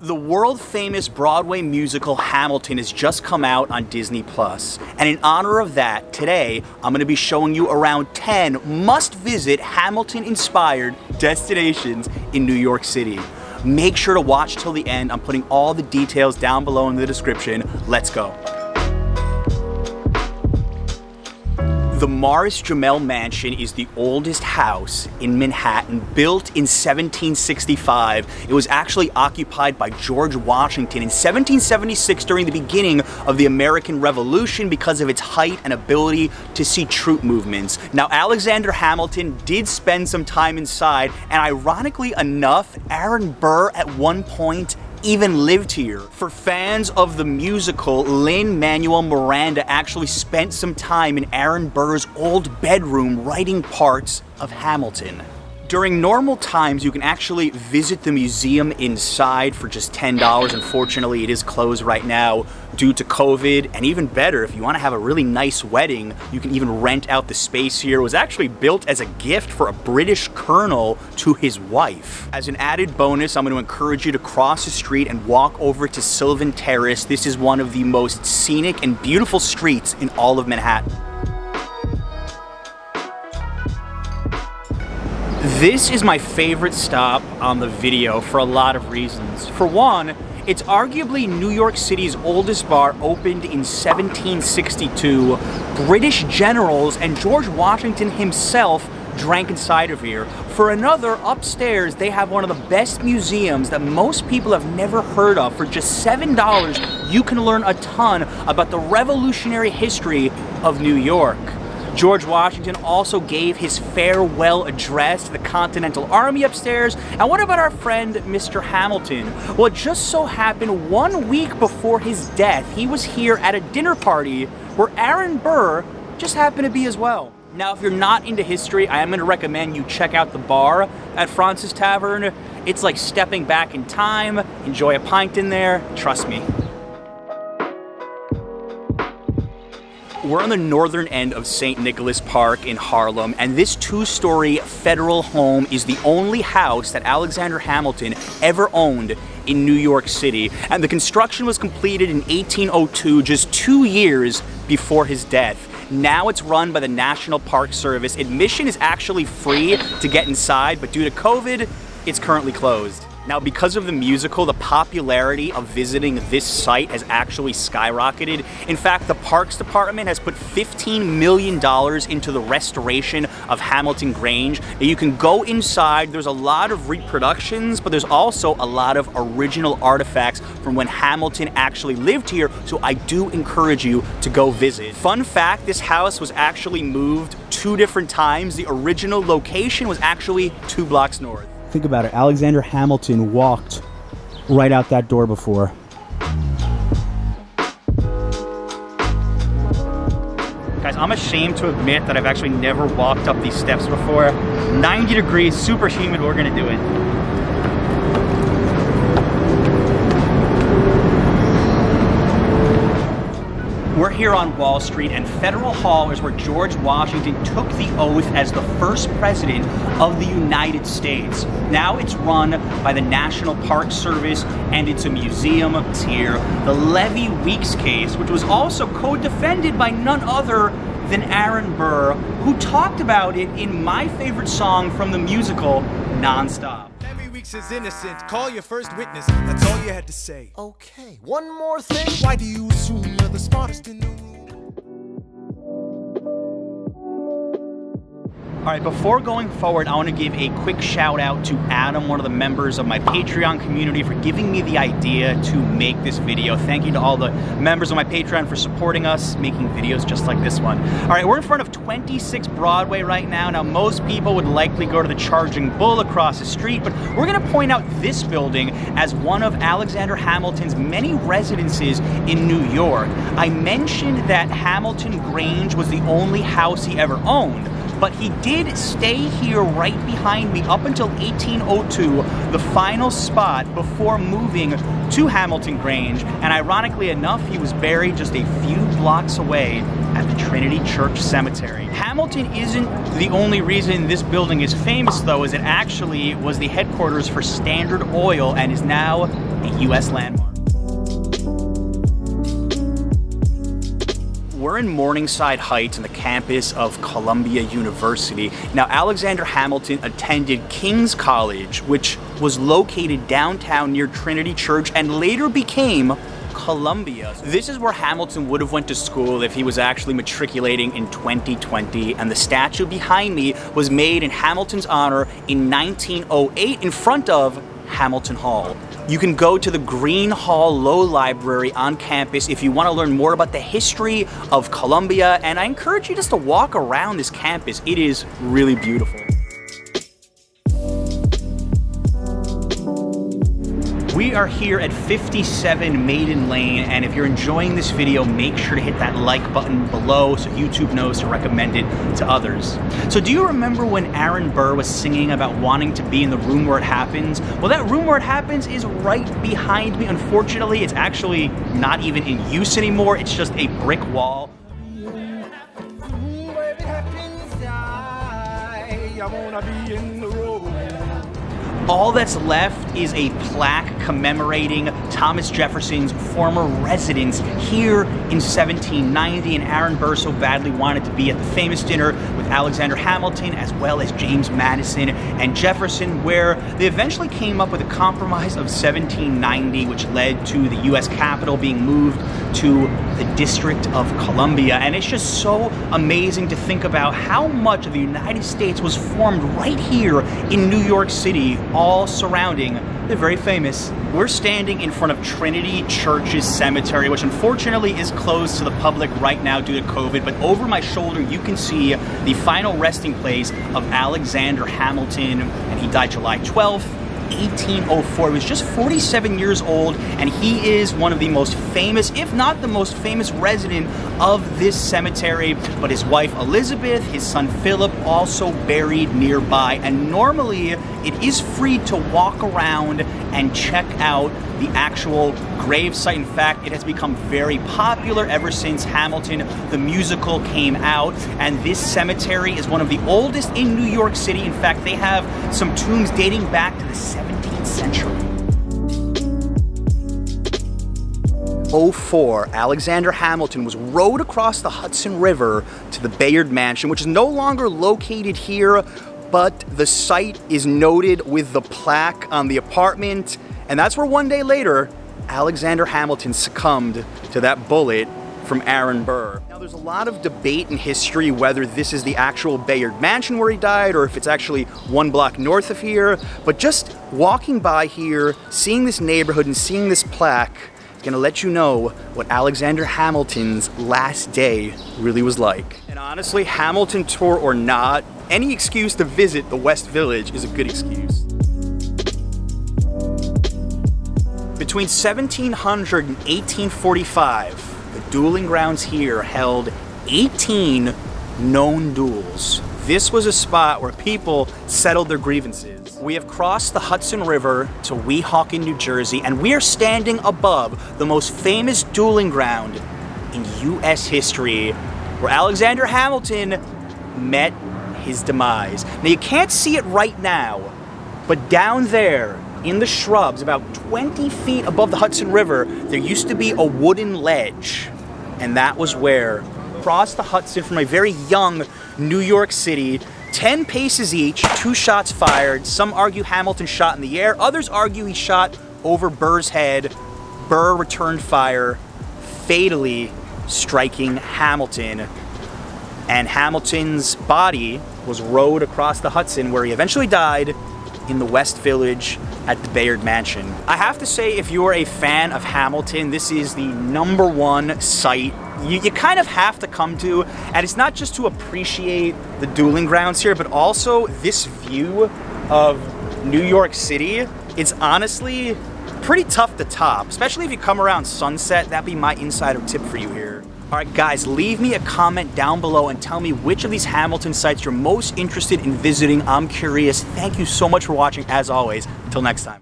The world-famous Broadway musical Hamilton has just come out on Disney+. And in honor of that, today, I'm going to be showing you around 10 must-visit Hamilton-inspired destinations in New York City. Make sure to watch till the end. I'm putting all the details down below in the description. Let's go. The Morris-Jumel mansion is the oldest house in Manhattan, built in 1765. It was actually occupied by George Washington in 1776 during the beginning of the American Revolution because of its height and ability to see troop movements. Now, Alexander Hamilton did spend some time inside, and ironically enough, Aaron Burr at one point even lived here. For fans of the musical, Lin-Manuel Miranda actually spent some time in Aaron Burr's old bedroom writing parts of Hamilton. During normal times, you can actually visit the museum inside for just $10. Unfortunately, it is closed right now due to COVID, and even better, if you want to have a really nice wedding, you can even rent out the space here. It was actually built as a gift for a British colonel to his wife. As an added bonus, I'm going to encourage you to cross the street and walk over to Sylvan Terrace. This is one of the most scenic and beautiful streets in all of Manhattan. This is my favorite stop on the video for a lot of reasons. For one, it's arguably New York City's oldest bar, opened in 1762. British generals and George Washington himself drank inside of here. For another, upstairs, they have one of the best museums that most people have never heard of. For just $7, you can learn a ton about the revolutionary history of New York. George Washington also gave his farewell address to the Continental Army upstairs. And what about our friend, Mr. Hamilton? Well, it just so happened 1 week before his death, he was here at a dinner party where Aaron Burr just happened to be as well. Now, if you're not into history, I am going to recommend you check out the bar at Fraunces Tavern. It's like stepping back in time. Enjoy a pint in there. Trust me. We're on the northern end of St. Nicholas Park in Harlem, and this two-story federal home is the only house that Alexander Hamilton ever owned in New York City. And the construction was completed in 1802, just 2 years before his death. Now it's run by the National Park Service. Admission is actually free to get inside, but due to COVID, it's currently closed. Now, because of the musical, the popularity of visiting this site has actually skyrocketed. In fact, the Parks Department has put $15 million into the restoration of Hamilton Grange. You can go inside, there's a lot of reproductions, but there's also a lot of original artifacts from when Hamilton actually lived here, so I do encourage you to go visit. Fun fact, this house was actually moved 2 different times. The original location was actually 2 blocks north. Think about it, Alexander Hamilton walked right out that door before. Guys, I'm ashamed to admit that I've actually never walked up these steps before. 90 degrees, super humid, we're gonna do it. We're here on Wall Street, and Federal Hall is where George Washington took the oath as the first president of the United States. Now it's run by the National Park Service, and it's a museum. It's here. The Levy Weeks case, which was also co-defended by none other than Aaron Burr, who talked about it in my favorite song from the musical, Nonstop. Is innocent. Call your first witness. That's all you had to say. Okay, one more thing. Why do you assume you're the smartest in the room? All right, before going forward, I want to give a quick shout out to Adam, one of the members of my Patreon community, for giving me the idea to make this video. Thank you to all the members of my Patreon for supporting us, making videos just like this one. All right, we're in front of 26 Broadway right now. Now, most people would likely go to the Charging Bull across the street, but we're going to point out this building as one of Alexander Hamilton's many residences in New York. I mentioned that Hamilton Grange was the only house he ever owned, but he did stay here right behind me up until 1802, the final spot before moving to Hamilton Grange, and ironically enough, he was buried just a few blocks away at the Trinity Church Cemetery. Hamilton isn't the only reason this building is famous, though, as it actually was the headquarters for Standard Oil and is now a U.S. landmark. We're in Morningside Heights on the campus of Columbia University. Now, Alexander Hamilton attended King's College, which was located downtown near Trinity Church and later became Columbia. This is where Hamilton would have went to school if he was actually matriculating in 2020, and the statue behind me was made in Hamilton's honor in 1908 in front of Hamilton Hall. You can go to the Green Hall Low Library on campus if you want to learn more about the history of Columbia, and I encourage you just to walk around this campus. It is really beautiful. We are here at 57 Maiden Lane, and if you're enjoying this video, make sure to hit that like button below so YouTube knows to recommend it to others. So do you remember when Aaron Burr was singing about wanting to be in the room where it happens? Well, that room where it happens is right behind me. Unfortunately, it's actually not even in use anymore. It's just a brick wall. All that's left is a plaque commemorating Thomas Jefferson's former residence here in 1790, and Aaron Burr so badly wanted to be at the famous dinner with Alexander Hamilton as well as James Madison and Jefferson, where they eventually came up with a compromise of 1790, which led to the U.S. Capitol being moved to the District of Columbia. And it's just so amazing to think about how much of the United States was formed right here in New York City, all surrounding the very famous. We're standing in front of Trinity Church's cemetery, which unfortunately is closed to the public right now due to COVID, but over my shoulder you can see the final resting place of Alexander Hamilton, and he died July 12th, 1804. He was just 47 years old, and he is one of the most famous, if not the most famous resident of this cemetery. But his wife Elizabeth, his son Philip, also buried nearby, and normally it is free to walk around and check out the actual grave site. In fact, it has become very popular ever since Hamilton the musical came out, and this cemetery is one of the oldest in New York City. In fact, they have some tombs dating back to the 17th century. 1804, Alexander Hamilton was rowed across the Hudson River to the Bayard Mansion, which is no longer located here, but the site is noted with the plaque on the apartment, and that's where one day later, Alexander Hamilton succumbed to that bullet from Aaron Burr. Now, there's a lot of debate in history whether this is the actual Bayard Mansion where he died or if it's actually one block north of here, but just walking by here, seeing this neighborhood and seeing this plaque is gonna let you know what Alexander Hamilton's last day really was like. And honestly, Hamilton tour or not, any excuse to visit the West Village is a good excuse. Between 1700 and 1845, the dueling grounds here held 18 known duels. This was a spot where people settled their grievances. We have crossed the Hudson River to Weehawken, New Jersey, and we are standing above the most famous dueling ground in U.S. history, where Alexander Hamilton met his demise. Now, you can't see it right now, but down there in the shrubs, about 20 feet above the Hudson River, there used to be a wooden ledge, and that was where, across the Hudson from a very young New York City, 10 paces each, 2 shots fired. Some argue Hamilton shot in the air, others argue he shot over Burr's head. Burr returned fire, fatally striking Hamilton, and Hamilton's body was rowed across the Hudson, where he eventually died in the West Village at the Bayard Mansion. I have to say, if you're a fan of Hamilton, this is the #1 site you kind of have to come to, and it's not just to appreciate the dueling grounds here, but also this view of New York City. It's honestly pretty tough to top, especially if you come around sunset. That'd be my insider tip for you here. All right, guys, leave me a comment down below and tell me which of these Hamilton sites you're most interested in visiting. I'm curious. Thank you so much for watching, as always. Until next time.